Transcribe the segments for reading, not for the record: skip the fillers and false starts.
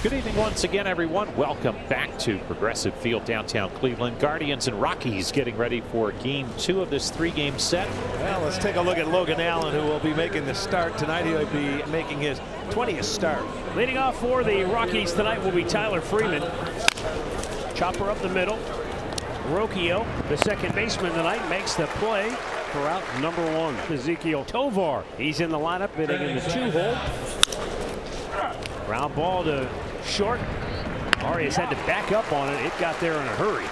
Good evening once again, everyone. Welcome back to Progressive Field, downtown Cleveland. Guardians and Rockies getting ready for game 2 of this 3-game set. Well, let's take a look at Logan Allen, who will be making the start tonight. He'll be making his 20th start. Leading off for the Rockies tonight will be Tyler Freeman. Chopper up the middle. Rocchio, the second baseman tonight, makes the play for out number 1. Ezekiel Tovar. He's in the lineup, hitting in the 2-hole. Ground ball to short. Arias had to back up on it. It got there in a hurry.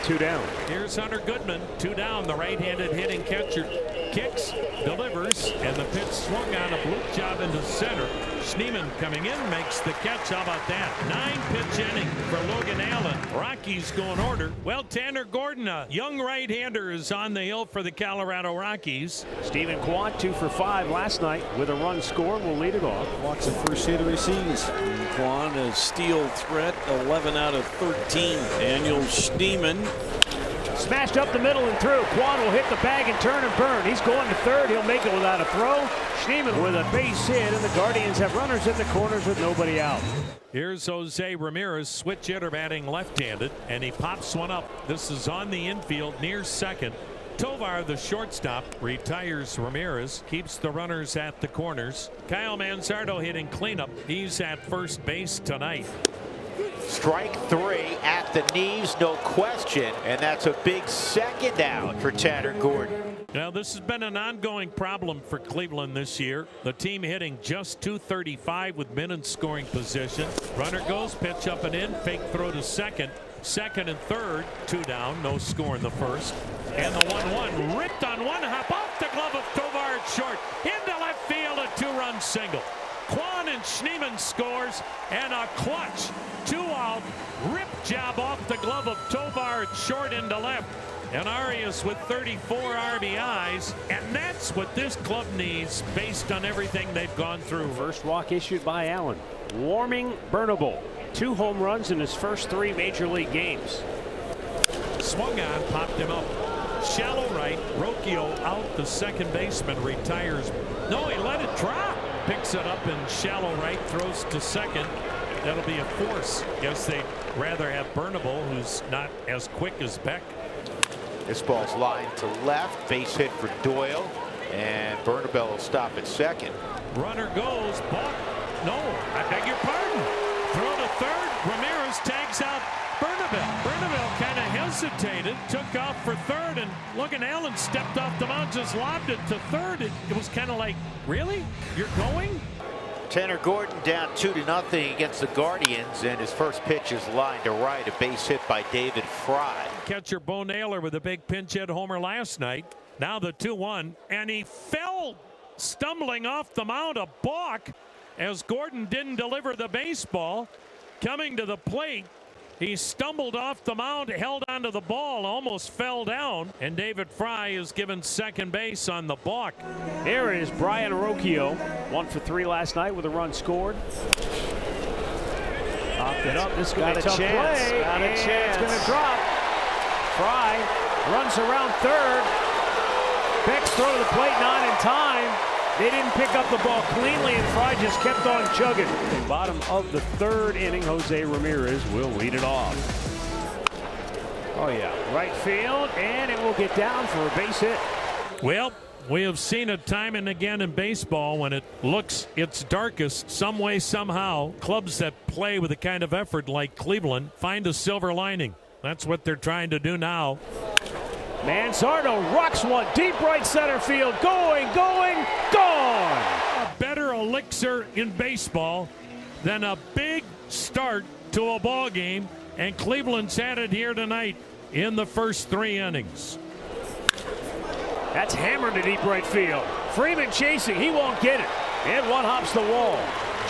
2 down. Here's Hunter Goodman. 2 down. The right-handed hitting catcher kicks, delivers, and the pitch swung on a bloop job into center. Schneemann coming in, makes the catch. How about that? 9-pitch inning for Logan Allen. Rockies go in order. Well, Tanner Gordon, a young right-hander, is on the hill for the Colorado Rockies. Stephen Kwan 2 for 5 last night with a run scored. Will lead it off. Walks the first hitter he sees. Kwan a steal threat, 11 out of 13. Daniel Schneemann. Smashed up the middle and through. Kwan will hit the bag and turn and burn. He's going to third. He'll make it without a throw. Schneemann with a base hit, and the Guardians have runners in the corners with nobody out. Here's Jose Ramirez, switch hitter, batting left-handed, and he pops one up. This is on the infield near second. Tovar, the shortstop, retires Ramirez, keeps the runners at the corners. Kyle Manzardo hitting cleanup. He's at first base tonight. Strike 3 at the knees, no question, and that's a big second out for Tanner Gordon. Now, this has been an ongoing problem for Cleveland this year. The team hitting just .235 with men in scoring position. Runner goes, pitch up and in, fake throw to second. Second and third, 2 down, no score in the first. And the 1-1 ripped on one hop off the glove of Tovar at short. Into left field, a 2-run single. Kwan and Schneemann scores, and a clutch 2-out rip job off the glove of Tovar at short into left. And Arias with 34 RBIs, and that's what this club needs based on everything they've gone through. First walk issued by Allen. Warming Bernable. 2 home runs in his first 3 major league games. Swung on, popped him up. Shallow right, Rocchio out, the second baseman retires. No, he let it drop. Picks it up in shallow right, throws to second. That'll be a force. Guess they'd rather have Bernable, who's not as quick as Beck. This ball's lined to left, base hit for Doyle, and Bernabel will stop at second. Runner goes, ball. No, I beg your pardon. Throw to third. Ramirez tags out Bernabel. Bernabel kind of hesitated, took off for third, and Logan Allen stepped off the mound, just lobbed it to third. It was kind of like, really? You're going? Tanner Gordon down 2-0 against the Guardians, and his first pitch is lined to right, a base hit by David Fry. Catcher Bo Naylor with a big pinch hit homer last night. Now the 2-1, and he fell stumbling off the mound, a balk, as Gordon didn't deliver the baseball. Coming to the plate, he stumbled off the mound, held onto the ball, almost fell down, and David Fry is given second base on the balk. Here is Brian Rocchio, 1 for 3 last night with a run scored. Popped it up. This got a tough play. Got a chance. It's going to drop. Fry runs around third. Beck's throw to the plate, not in time. They didn't pick up the ball cleanly, and Fry just kept on chugging. The bottom of the 3rd inning, Jose Ramirez will lead it off. Oh, yeah. Right field, and it will get down for a base hit. Well, we have seen it time and again in baseball when it looks its darkest, some way, somehow, clubs that play with a kind of effort like Cleveland find a silver lining. That's what they're trying to do now. Manzardo rocks one deep right center field. Going, gone. A better elixir in baseball than a big start to a ball game, and Cleveland's had it here tonight in the first 3 innings. That's hammered to deep right field. Freeman chasing. He won't get it. And one hops the wall.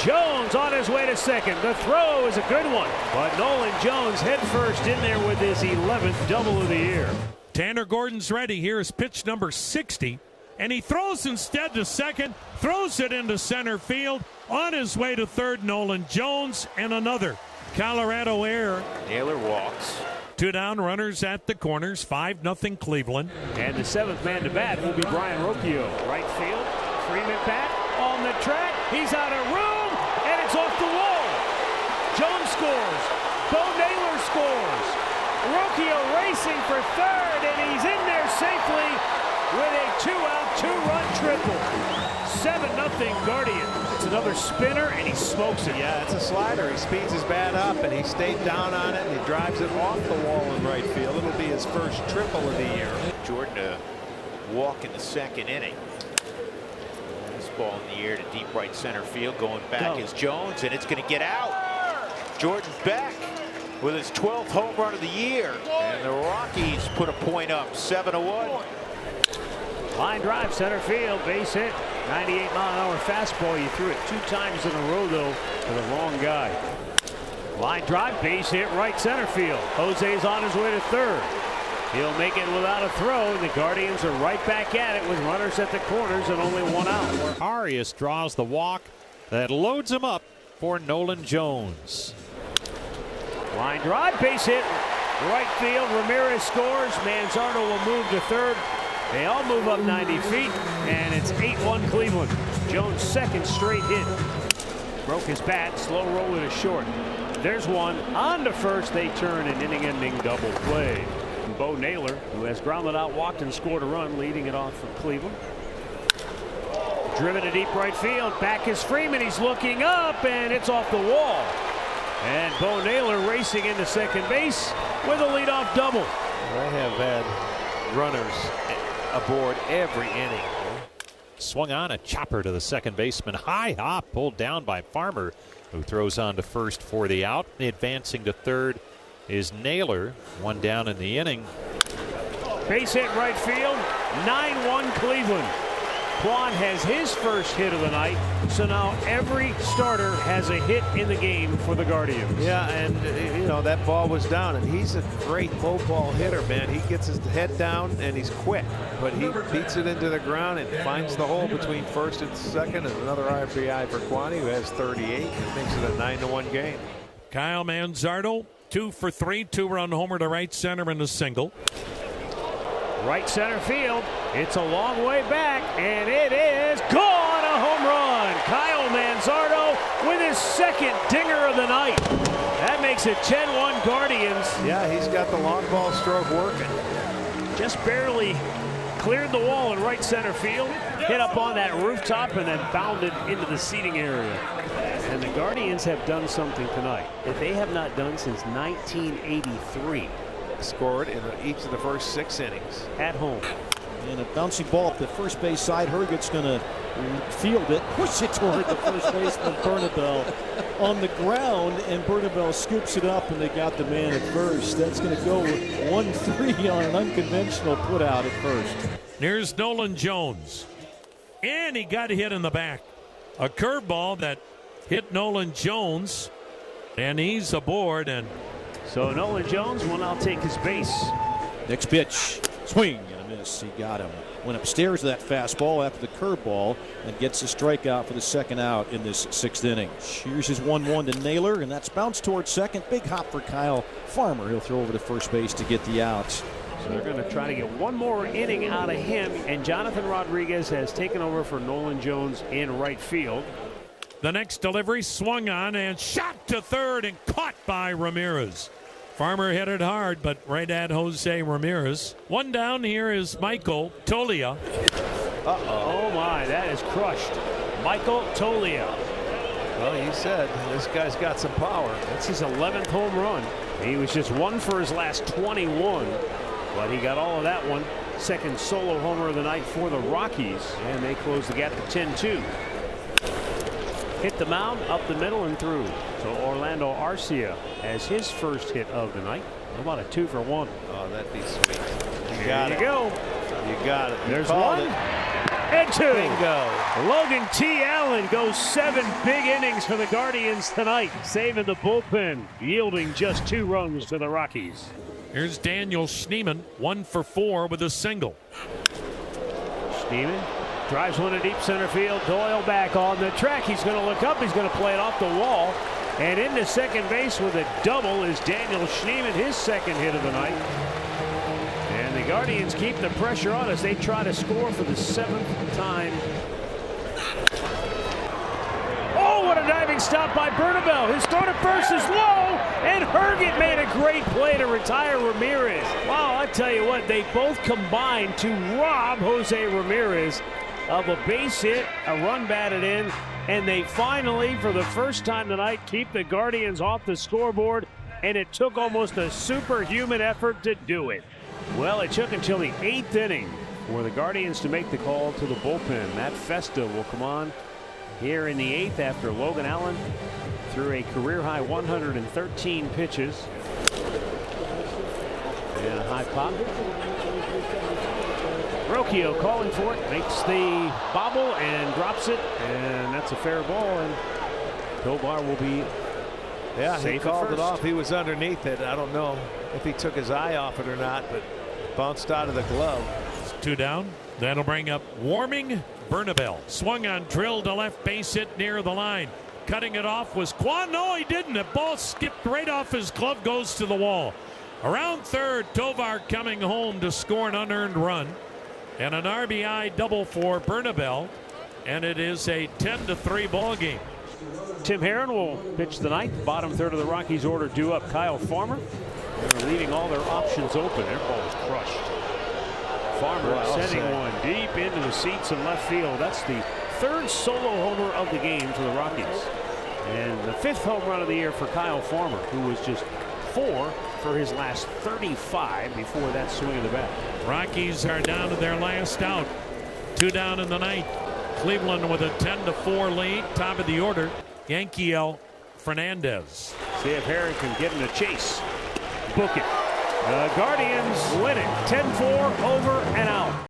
Jones on his way to second. The throw is a good one, but Nolan Jones head first in there with his 11th double of the year. Tanner Gordon's ready. Here's pitch number 60, and he throws instead to second, throws it into center field. On his way to third, Nolan Jones, and another Colorado error. Naylor walks. 2 down, runners at the corners, 5-0 Cleveland. And the 7th man to bat will be Brian Rocchio. Right field, Freeman back on the track. He's out of room, and it's off the wall. scores. Bo Naylor scores. Rocchio racing for third, and he's in there safely with a 2-out, 2-run triple. 7-0 Guardians. It's another spinner, and he smokes it. Yeah, it's a slider. He speeds his bat up, and he stayed down on it, and he drives it off the wall in right field. It'll be his first triple of the year. Jordan to walk in the second inning. This ball in the air to deep right center field. Going back is Jones, and it's going to get out. Jordan's back with his 12th home run of the year. And the Rockies put a point up, 7-1. Line drive, center field, base hit. 98-mile-an-hour fastball. You threw it 2 times in a row, though, to the wrong guy. Line drive, base hit, right center field. Jose's on his way to third. He'll make it without a throw, and the Guardians are right back at it with runners at the corners and only 1 out. Arias draws the walk that loads him up for Nolan Jones. Line drive, base hit, right field. Ramirez scores. Manzardo will move to third. They all move up 90 feet, and it's 8-1 Cleveland. Jones' second straight hit. Broke his bat, slow roll to short. There's one. On to first, they turn an inning-ending double play. Bo Naylor, who has grounded out, walked, and scored a run, leading it off for Cleveland. Driven to deep right field. Back is Freeman. He's looking up, and it's off the wall. And Bo Naylor racing into second base with a leadoff double. They have had runners aboard every inning. Swung on a chopper to the second baseman. High hop pulled down by Farmer, who throws on to first for the out. Advancing to third is Naylor. 1 down in the inning. Base hit right field. 9-1 Cleveland. Quan has his first hit of the night, so now every starter has a hit in the game for the Guardians. Yeah, and you know that ball was down, and he's a great low ball hitter, man. He gets his head down and he's quick, but he beats it into the ground and finds the hole between first and second, and another RBI for Quan, who has 38. It makes it a 9-1 game. Kyle Manzardo, 2 for 3, 2-run homer to right center and a single. Right center field. It's a long way back, and it is gone. A home run. Kyle Manzardo with his second dinger of the night. That makes it 10-1 Guardians. Yeah, he's got the long ball stroke working. Just barely cleared the wall in right center field. Hit up on that rooftop and then bounded into the seating area. And the Guardians have done something tonight that they have not done since 1983. Scored in each of the first 6 innings. At home. And a bouncing ball up the first base side. Herget's going to field it, push it toward the first baseman, Bernabel, on the ground, and Bernabel scoops it up, and they got the man at first. That's going to go 1-3 on an unconventional put out at first. Here's Nolan Jones, and he got hit in the back. A curveball that hit Nolan Jones, and he's aboard. And so Nolan Jones will now take his base. Next pitch, swing and a miss. He got him. Went upstairs to that fastball after the curveball and gets a strikeout for the second out in this 6th inning. Here's his 1-1 to Naylor, and that's bounced towards second. Big hop for Kyle Farmer. He'll throw over to first base to get the out. So they're going to try to get one more inning out of him, and Jonathan Rodriguez has taken over for Nolan Jones in right field. the next delivery swung on and shot to third and caught by Ramirez. Farmer hit it hard, but right at Jose Ramirez. One down. Here is Michael Toglia. Oh my, that is crushed. Michael Toglia. Well, he said this guy's got some power. That's his 11th home run. He was just one for his last 21, but he got all of that one. Second solo homer of the night for the Rockies, and they close the gap to 10-2. Hit the mound, up the middle, and through. So Orlando Arcia has his first hit of the night. How about a 2-for-1? Oh, that'd be sweet. You There you go. You got it. You There's called one. it. And two. Bingo. Logan T. Allen goes 7 big innings for the Guardians tonight, saving the bullpen, yielding just 2 runs to the Rockies. Here's Daniel Schneemann, 1 for 4 with a single. Schneemann drives one to deep center field. Doyle back on the track. He's going to look up. He's going to play it off the wall. And into second base with a double is Daniel Schneemann, his second hit of the night. And the Guardians keep the pressure on as they try to score for the 7th time. Oh, what a diving stop by Bernabel. His throw to first is low. Herget made a great play to retire Ramirez. Wow, I tell you what, they both combined to rob Jose Ramirez of a base hit, a run batted in, and they finally, for the first time tonight, keep the Guardians off the scoreboard, and it took almost a superhuman effort to do it. Well, it took until the 8th inning for the Guardians to make the call to the bullpen. Matt Festa will come on here in the 8th after Logan Allen threw a career-high 113 pitches. And a high pop. Rocchio calling for it, makes the bobble and drops it, and that's a fair ball, and Tovar will be he called it off. He was underneath it. I don't know if he took his eye off it or not, but bounced out of the glove. 2 down. That'll bring up Warming Bernabel. Swung on, drilled to left, base hit near the line. Cutting it off was Kwan. No, he didn't. The ball skipped right off his glove, goes to the wall. Around third, Tovar coming home to score an unearned run. And an RBI double for Bernabel. And it is a 10-3 ball game. Tim Herron will pitch the ninth. Bottom third of the Rockies order due up. Kyle Farmer. They're leaving all their options open. Their ball is crushed. Farmer sending one deep into the seats in left field. That's the 3rd solo homer of the game for the Rockies. And the 5th home run of the year for Kyle Farmer, who was just 4 for his last 35 before that swing of the bat. Rockies are down to their last out. 2 down in the 9th. Cleveland with a 10-4 lead. Top of the order, Yankiel Fernandez. See if Herron can get in a chase. Book it. The Guardians win it 10-4 over and out.